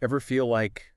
Ever feel like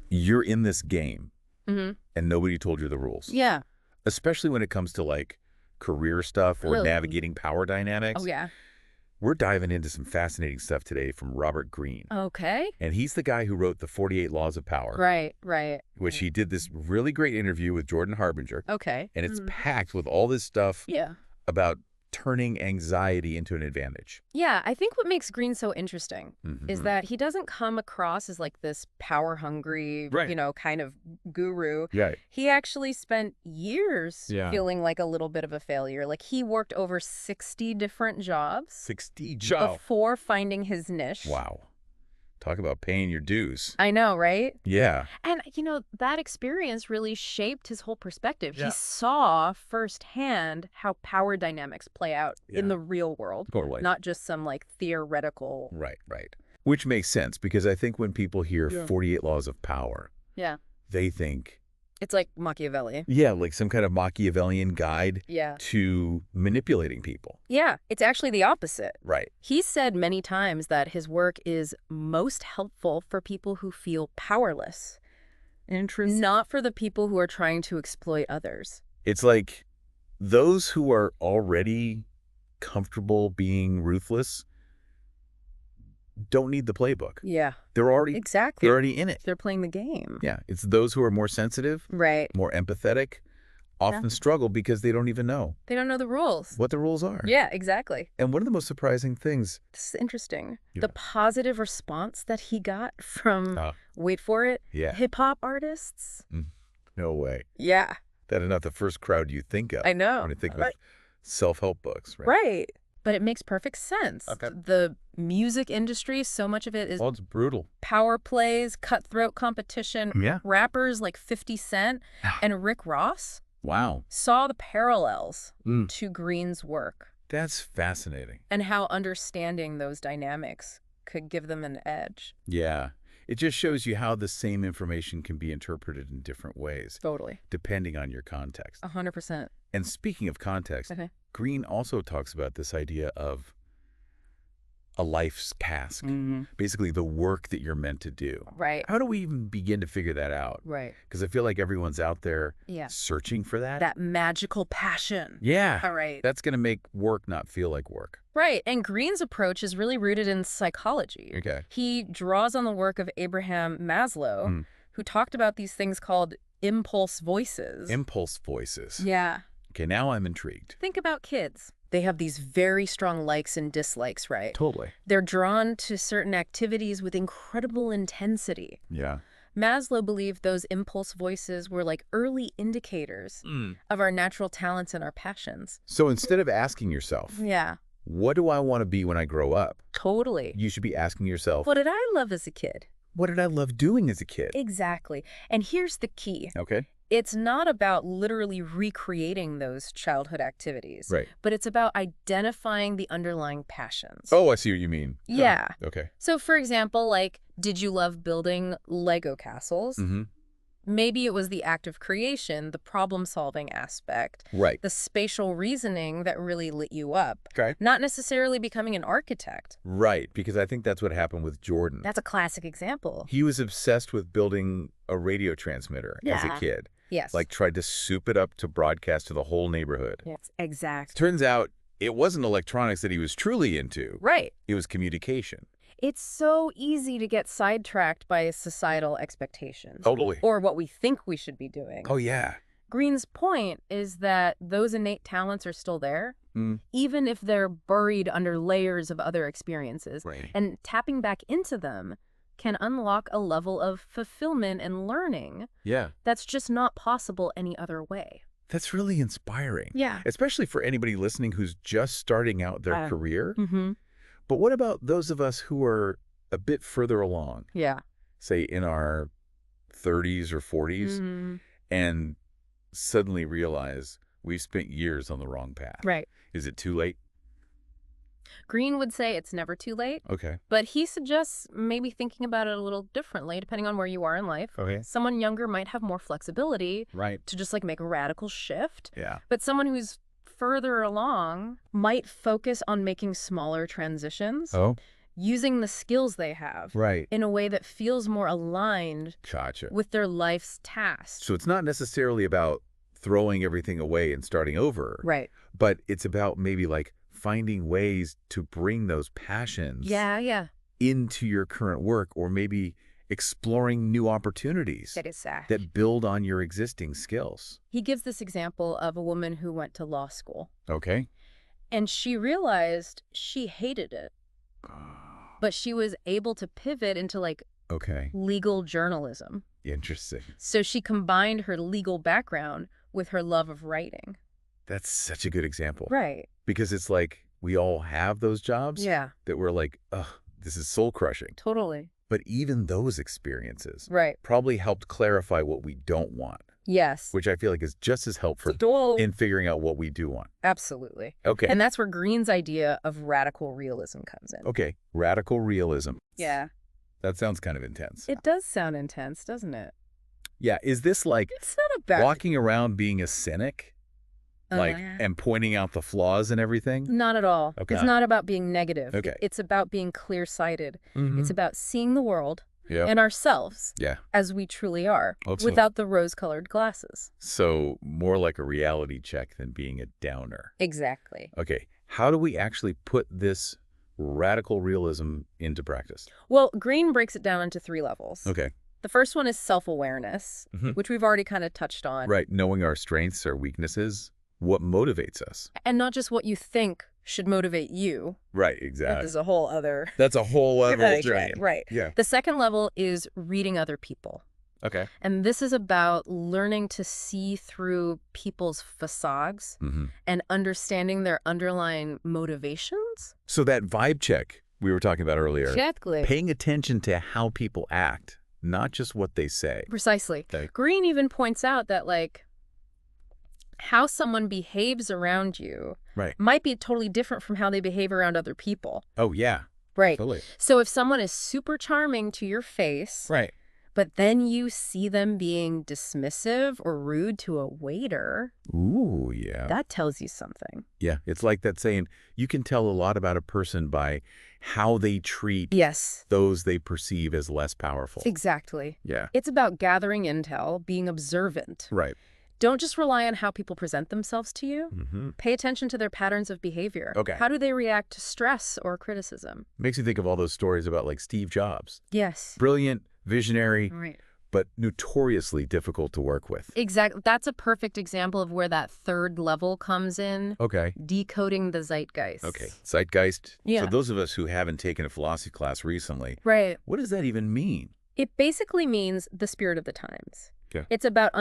you're in this game Mm-hmm. and nobody told you the rules? Yeah. Especially when it comes to like career stuff or Ugh. navigating power dynamics. Oh, yeah. We're diving into some fascinating stuff today from Robert Greene. Okay. And he's the guy who wrote the 48 Laws of Power. Right, right. Which he did this really great interview with Jordan Harbinger. Okay. And it's packed with all this stuff Yeah. about turning anxiety into an advantage. Yeah, I think what makes Greene so interesting is Mhm. that he doesn't come across as like this power-hungry, Right. kind of guru. Yeah. He actually spent years Yeah. feeling like a little bit of a failure. Like he worked over 60 different jobs 60 jobs. before finding his niche. Wow. Talk about paying your dues. I know, right? Yeah. And, that experience really shaped his whole perspective. Yeah. He saw firsthand how power dynamics play out in Yeah. the real world, Totally. not just some, like, theoretical... Right, right. Which makes sense, because I think when people hear Yeah. 48 Laws of Power, Yeah. they think, It's like Machiavelli. yeah, like some kind of Machiavellian guide Yeah. to manipulating people. Yeah, it's actually the opposite. Right. He's said many times that his work is most helpful for people who feel powerless. Interesting. Not for the people who are trying to exploit others. It's like those who are already comfortable being ruthless don't need the playbook. Yeah. They're already Exactly. they're already in it. They're playing the game. Yeah. It's those who are more sensitive, Right. more empathetic, often struggle because they don't even know They don't know the rules. what the rules are. Yeah, exactly. And one of the most surprising things, This is interesting. Yeah. The positive response that he got from, wait for it, yeah, hip-hop artists. no way. Yeah, That is not the first crowd you think of I know. when you think of Right. self-help books, right? Right. But it makes perfect sense. Okay. The music industry, so much of it is Well, it's brutal. power plays, cutthroat competition. Yeah. Rappers like 50 Cent and Rick Ross Wow. saw the parallels Mm. to Greene's work That's fascinating. and how understanding those dynamics could give them an edge. Yeah. It just shows you how the same information can be interpreted in different ways, Totally. depending on your context. 100%. And speaking of context, Okay. Greene also talks about this idea of a life's task, basically the work that you're meant to do. Right. How do we even begin to figure that out? Right. Because I feel like everyone's out there Yeah. searching for that. That magical passion. Yeah. All right. That's going to make work not feel like work. Right. And Greene's approach is really rooted in psychology. Okay. He draws on the work of Abraham Maslow, who talked about these things called impulse voices. Impulse voices. Yeah. Okay, now I'm intrigued. Think about kids. They have these very strong likes and dislikes, right? Totally. They're drawn to certain activities with incredible intensity. Yeah. Maslow believed those impulse voices were like early indicators of our natural talents and our passions. So instead of asking yourself, Yeah, what do I want to be when I grow up? totally. You should be asking yourself, What did I love as a kid? what did I love doing as a kid? Exactly. And here's the key. Okay. It's not about literally recreating those childhood activities, Right. but it's about identifying the underlying passions. Oh, I see what you mean. Yeah. Okay. So, for example, like, did you love building Lego castles? Mm-hmm. Maybe it was the act of creation, the problem-solving aspect, Right. the spatial reasoning that really lit you up. Okay. Not necessarily becoming an architect. Right, because I think that's what happened with Jordan. That's a classic example. He was obsessed with building a radio transmitter as a Yeah. kid. Yes. Like tried to soup it up to broadcast to the whole neighborhood. Yes, exact. Turns out it wasn't electronics that he was truly into. Right. It was communication. It's so easy to get sidetracked by societal expectations. Totally. Or what we think we should be doing. Oh, yeah. Greene's point is that those innate talents are still there, Mm. even if they're buried under layers of other experiences. Right. And tapping back into them can unlock a level of fulfillment and learning Yeah. that's just not possible any other way. That's really inspiring. Yeah. Especially for anybody listening who's just starting out their career. Mm-hmm. But what about those of us who are a bit further along, Yeah. say in our 30s or 40s, Mm-hmm. and suddenly realize we've spent years on the wrong path? Right. Is it too late? Greene would say it's never too late, Okay. but he suggests maybe thinking about it a little differently depending on where you are in life. Okay. Someone younger might have more flexibility Right. to just like make a radical shift. Yeah. But someone who's further along might focus on making smaller transitions. Oh. using the skills they have Right. in a way that feels more aligned Gotcha. with their life's tasks. So it's not necessarily about throwing everything away and starting over. Right. But it's about maybe like finding ways to bring those passions Yeah. into your current work, or maybe exploring new opportunities Interesting. that build on your existing skills. He gives this example of a woman who went to law school, Okay. and she realized she hated it, but she was able to pivot into like Okay. legal journalism. Interesting. So she combined her legal background with her love of writing. That's such a good example. Right. Because it's like we all have those jobs Yeah, that we're like, ugh, this is soul crushing. totally. But even those experiences Right. probably helped clarify what we don't want, Yes. which I feel like is just as helpful Dual. in figuring out what we do want. Absolutely. Okay. And that's where Greene's idea of radical realism comes in. Okay. Radical realism. Yeah. That sounds kind of intense. It does sound intense, doesn't it? Yeah. Is this like It's not a bad... walking around being a cynic? Like, and pointing out the flaws and everything? Not at all. Okay. It's not about being negative. Okay. It's about being clear-sighted. Mm-hmm. It's about seeing the world Yeah. and ourselves Yeah. as we truly are, Absolutely. without the rose-colored glasses. So more like a reality check than being a downer. Exactly. Okay. How do we actually put this radical realism into practice? Well, Greene breaks it down into 3 levels. Okay. The first one is self-awareness, Mhm. which we've already kind of touched on. Right. Knowing our strengths, our weaknesses, what motivates us. And not just what you think should motivate you. Right. That Exactly. is a whole other... That's a whole other Okay, strain. right. Yeah. The second level is reading other people. Okay. And this is about learning to see through people's facades Mm-hmm. and understanding their underlying motivations. So that vibe check we were talking about earlier, Exactly. paying attention to how people act, not just what they say. Precisely. Okay. Greene even points out that, like, how someone behaves around you Right. might be totally different from how they behave around other people. Oh, yeah. Right. Totally. So if someone is super charming to your face, Right. but then you see them being dismissive or rude to a waiter, Ooh, yeah. that tells you something. Yeah. It's like that saying, you can tell a lot about a person by how they treat Yes, those they perceive as less powerful. exactly. Yeah. It's about gathering intel, being observant. Right. Don't just rely on how people present themselves to you. Mm-hmm. Pay attention to their patterns of behavior. Okay. How do they react to stress or criticism? Makes you think of all those stories about like Steve Jobs. Yes. Brilliant, visionary, Right. but notoriously difficult to work with. Exactly. That's a perfect example of where that third level comes in. Okay. Decoding the zeitgeist. Okay. Zeitgeist. Yeah. So those of us who haven't taken a philosophy class recently, Right. what does that even mean? It basically means the spirit of the times. Okay. It's about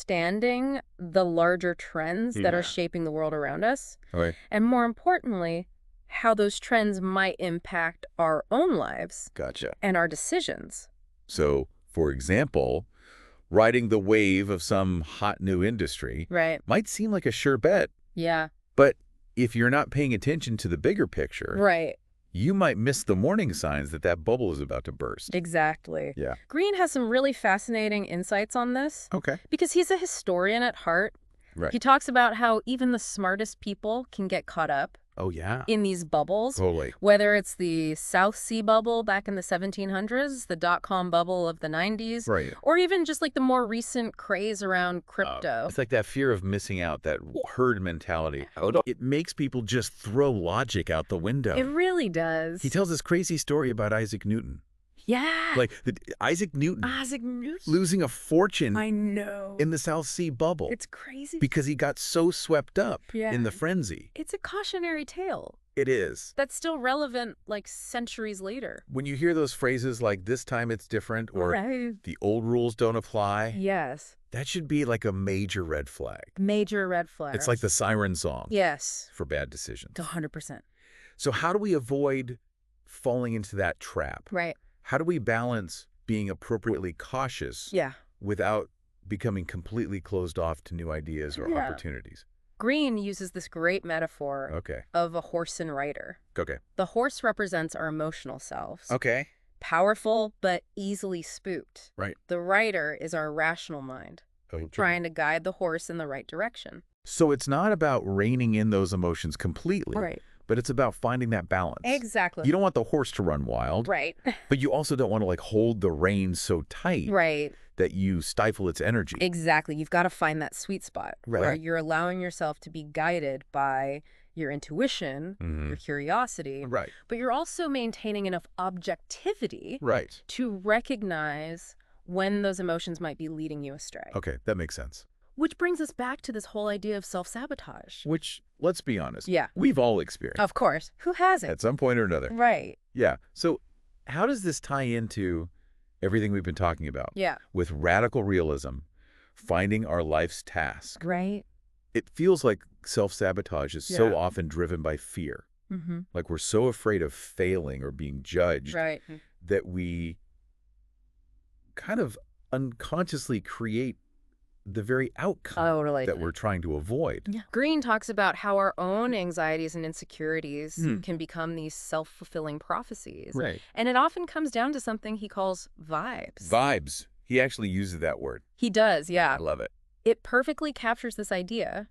understanding the larger trends that Yeah. are shaping the world around us. Okay. And more importantly, how those trends might impact our own lives Gotcha. and our decisions. So, for example, riding the wave of some hot new industry Right. might seem like a sure bet, Yeah. but if you're not paying attention to the bigger picture, Right. you might miss the warning signs that that bubble is about to burst. Exactly. Yeah. Greene has some really fascinating insights on this Okay. because he's a historian at heart. Right. He talks about how even the smartest people can get caught up Oh, yeah. in these bubbles. Totally. Whether it's the South Sea bubble back in the 1700s, the dot-com bubble of the 90s, Right. or even just like the more recent craze around crypto. It's like that fear of missing out, that herd mentality. It makes people just throw logic out the window. It really does. He tells this crazy story about Isaac Newton. Yeah. Like Isaac Newton Isaac Newton. losing a fortune I know. in the South Sea bubble It's crazy. because he got so swept up Yeah. in the frenzy. It's a cautionary tale It is. that's still relevant like centuries later. When you hear those phrases like this time it's different or Right. the old rules don't apply, Yes. that should be like a major red flag. Major red flag. It's like the siren song Yes. for bad decisions. 100%. So how do we avoid falling into that trap? Right. How do we balance being appropriately cautious Yeah. without becoming completely closed off to new ideas or Yeah. opportunities? Greene uses this great metaphor Okay. of a horse and rider. Okay. The horse represents our emotional selves. Okay. Powerful, but easily spooked. Right. The rider is our rational mind, Oh, trying to guide the horse in the right direction. So it's not about reining in those emotions completely, Right. But it's about finding that balance. Exactly. You don't want the horse to run wild. Right. But you also don't want to like hold the reins so tight Right. that you stifle its energy. Exactly. You've got to find that sweet spot where Right. you're allowing yourself to be guided by your intuition, your curiosity, Right. but you're also maintaining enough objectivity Right. to recognize when those emotions might be leading you astray. Okay, that makes sense. Which brings us back to this whole idea of self-sabotage. Which, let's be honest, Yeah. we've all experienced Of course. Who hasn't? at some point or another. Right. Yeah. So how does this tie into everything we've been talking about? Yeah. With radical realism, finding our life's task. Right. It feels like self-sabotage is Yeah. so often driven by fear. Mm-hmm. Like we're so afraid of failing or being judged Right. that we kind of unconsciously create the very outcome Totally. that we're trying to avoid. Yeah. Greene talks about how our own anxieties and insecurities can become these self-fulfilling prophecies. Right. And it often comes down to something he calls vibes. Vibes. He actually uses that word. He does, yeah. I love it. It perfectly captures this idea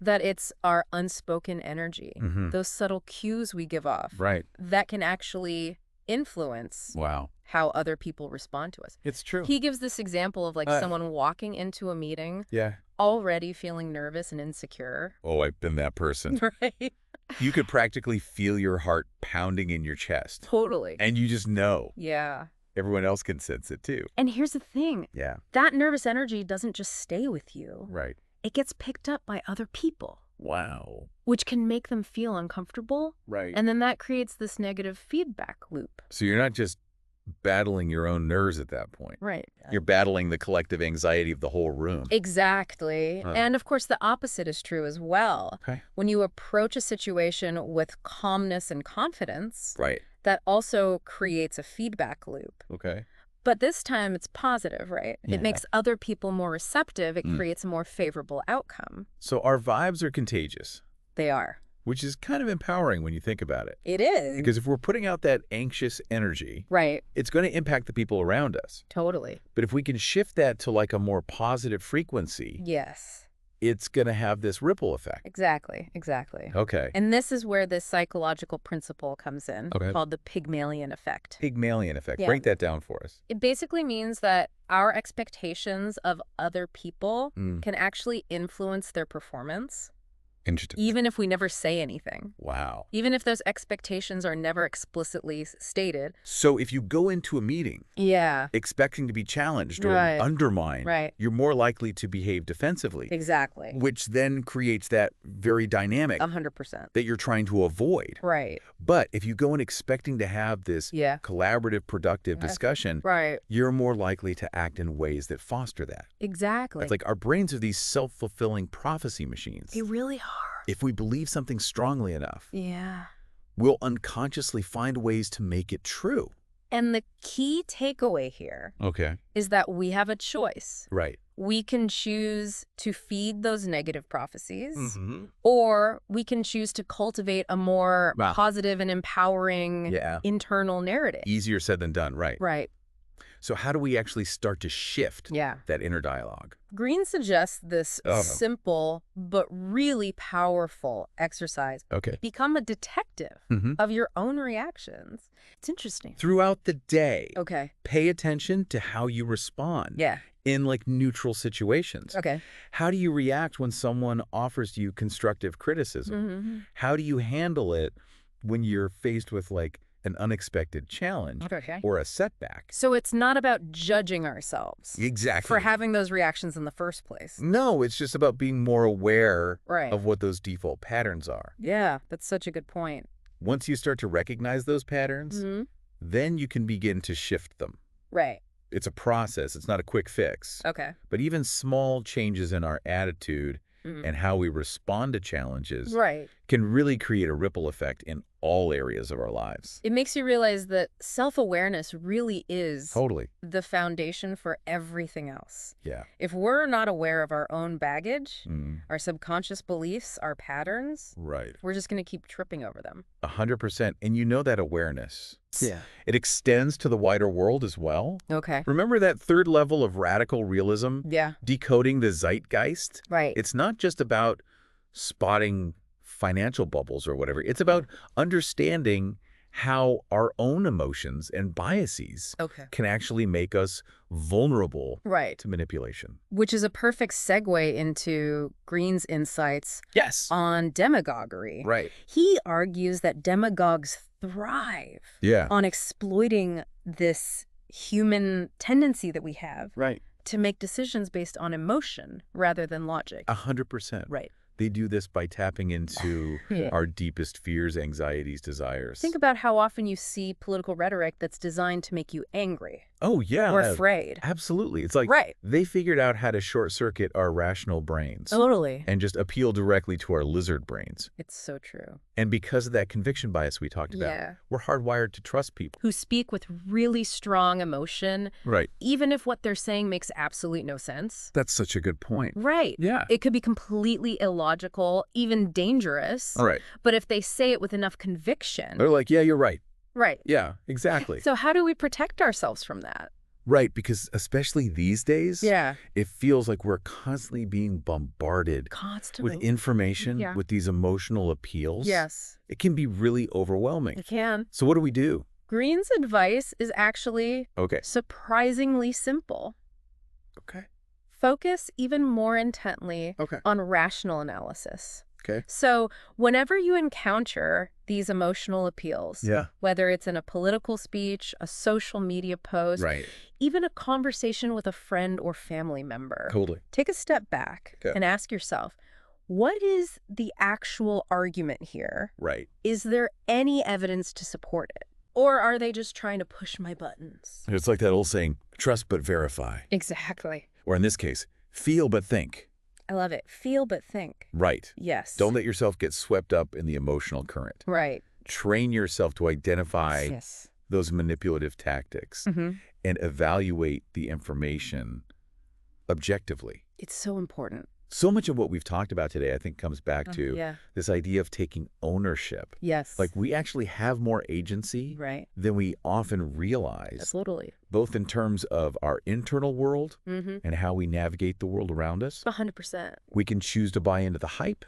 that it's our unspoken energy, those subtle cues we give off Right. that can actually influence Wow. how other people respond to us. It's true. He gives this example of like someone walking into a meeting Yeah. already feeling nervous and insecure. Oh, I've been that person. Right? You could practically feel your heart pounding in your chest. Totally. And you just know. Yeah. Everyone else can sense it too. And here's the thing. Yeah. That nervous energy doesn't just stay with you. Right. It gets picked up by other people, Wow. which can make them feel uncomfortable. Right. And then that creates this negative feedback loop. So you're not just battling your own nerves at that point. Right. You're battling the collective anxiety of the whole room. Exactly. Huh. And of course, the opposite is true as well. Okay. When you approach a situation with calmness and confidence, Right. that also creates a feedback loop. Okay. But this time it's positive, right? Yeah. It makes other people more receptive. It creates a more favorable outcome. So our vibes are contagious, They are. which is kind of empowering when you think about it. It is. Because if we're putting out that anxious energy, Right. it's going to impact the people around us. Totally. But if we can shift that to like a more positive frequency, Yes. it's going to have this ripple effect. Exactly. Exactly. Okay. And this is where this psychological principle comes in, Okay. called the Pygmalion effect. Pygmalion effect. Yeah. Break that down for us. It basically means that our expectations of other people can actually influence their performance, Interesting. even if we never say anything. Wow. Even if those expectations are never explicitly stated. So if you go into a meeting Yeah. expecting to be challenged or Right. undermined, Right. you're more likely to behave defensively, Exactly. which then creates that very dynamic 100%. that you're trying to avoid. Right. But if you go in expecting to have this Yeah. collaborative, productive discussion, Right. you're more likely to act in ways that foster that. Exactly. It's like our brains are these self-fulfilling prophecy machines. They really are. If we believe something strongly enough, Yeah. we'll unconsciously find ways to make it true. And the key takeaway here Okay. is that we have a choice. Right. We can choose to feed those negative prophecies, Mm-hmm. or we can choose to cultivate a more Wow. positive and empowering Yeah. internal narrative. Easier said than done, right? Right. So how do we actually start to shift Yeah. that inner dialogue? Greene suggests this Oh. simple but really powerful exercise. Okay. Become a detective Mm-hmm. of your own reactions. It's interesting. Throughout the day, Okay. pay attention to how you respond Yeah. in like neutral situations. Okay. How do you react when someone offers you constructive criticism? Mm-hmm. How do you handle it when you're faced with like an unexpected challenge Okay. or a setback? So it's not about judging ourselves Exactly. for having those reactions in the first place. No, it's just about being more aware Right. of what those default patterns are. Yeah, that's such a good point. Once you start to recognize those patterns, Mm-hmm. then you can begin to shift them. Right. It's a process. It's not a quick fix. Okay. But even small changes in our attitude Mhm. and how we respond to challenges Right. can really create a ripple effect in all areas of our lives. It makes you realize that self-awareness really is Totally. the foundation for everything else. Yeah. If we're not aware of our own baggage, Mm, our subconscious beliefs, our patterns, right. we're just going to keep tripping over them. 100%. And you know that awareness. Yeah. It extends to the wider world as well. Okay. Remember that third level of radical realism? Yeah. Decoding the zeitgeist? Right. It's not just about spotting financial bubbles or whatever. It's about understanding how our own emotions and biases can actually make us vulnerable to manipulation. Which is a perfect segue into Greene's insights on demagoguery. He argues that demagogues thrive on exploiting this human tendency that we have to make decisions based on emotion rather than logic. 100%. They do this by tapping into our deepest fears, anxieties, desires. Think about how often you see political rhetoric that's designed to make you angry. Oh, yeah. Or afraid. Absolutely. It's like they figured out how to short-circuit our rational brains. Totally. And just appeal directly to our lizard brains. It's so true. And because of that conviction bias we talked about, we're hardwired to trust people. Who speak with really strong emotion. Even if what they're saying makes absolutely no sense. That's such a good point. Yeah. It could be completely illogical, even dangerous. But if they say it with enough conviction. They're like, yeah, you're right. Yeah, exactly. So how do we protect ourselves from that? Because especially these days, it feels like we're constantly being bombarded with information, with these emotional appeals. It can be really overwhelming. It can. So what do we do? Greene's advice is actually surprisingly simple. Focus even more intently on rational analysis. So whenever you encounter these emotional appeals, whether it's in a political speech, a social media post, even a conversation with a friend or family member, take a step back and ask yourself, what is the actual argument here? Is there any evidence to support it? Or are they just trying to push my buttons? It's like that old saying, trust but verify. Exactly. Or in this case, feel but think. I love it. Feel but think. Yes. Don't let yourself get swept up in the emotional current. Train yourself to identify those manipulative tactics and evaluate the information objectively. It's so important. So much of what we've talked about today, I think, comes back to this idea of taking ownership. Like we actually have more agency than we often realize. Totally. Both in terms of our internal world and how we navigate the world around us. 100%. We can choose to buy into the hype.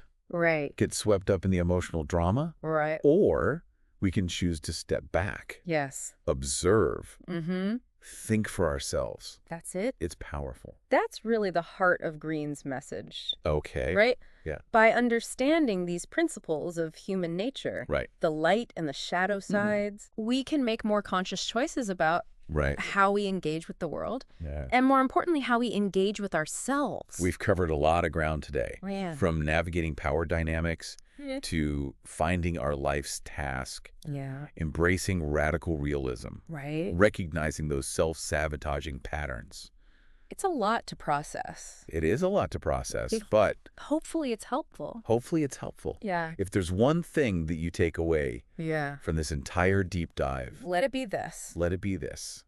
Get swept up in the emotional drama. Or we can choose to step back. Observe. Think for ourselves. That's it. It's powerful. That's really the heart of Greene's message. Yeah. By understanding these principles of human nature, the light and the shadow sides, we can make more conscious choices about how we engage with the world, and more importantly, how we engage with ourselves. We've covered a lot of ground today, from navigating power dynamics to finding our life's task, embracing radical realism, recognizing those self-sabotaging patterns. It's a lot to process. It is a lot to process, but hopefully it's helpful. Hopefully it's helpful. If there's one thing that you take away from this entire deep dive, let it be this. Let it be this.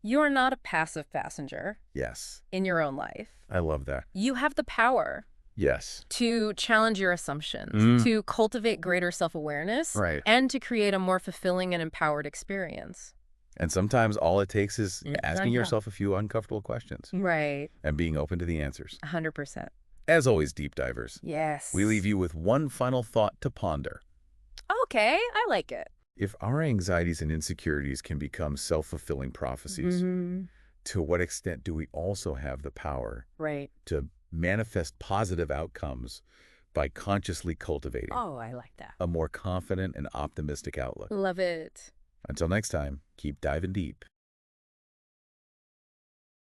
You are not a passive passenger. In your own life. I love that. You have the power. To challenge your assumptions, to cultivate greater self-awareness, and to create a more fulfilling and empowered experience. And sometimes all it takes is asking yourself a few uncomfortable questions. And being open to the answers. 100%. As always, deep divers. Yes. We leave you with one final thought to ponder. Okay, I like it. If our anxieties and insecurities can become self-fulfilling prophecies, to what extent do we also have the power to manifest positive outcomes by consciously cultivating I like that. a more confident and optimistic outlook? Love it. Until next time, keep diving deep.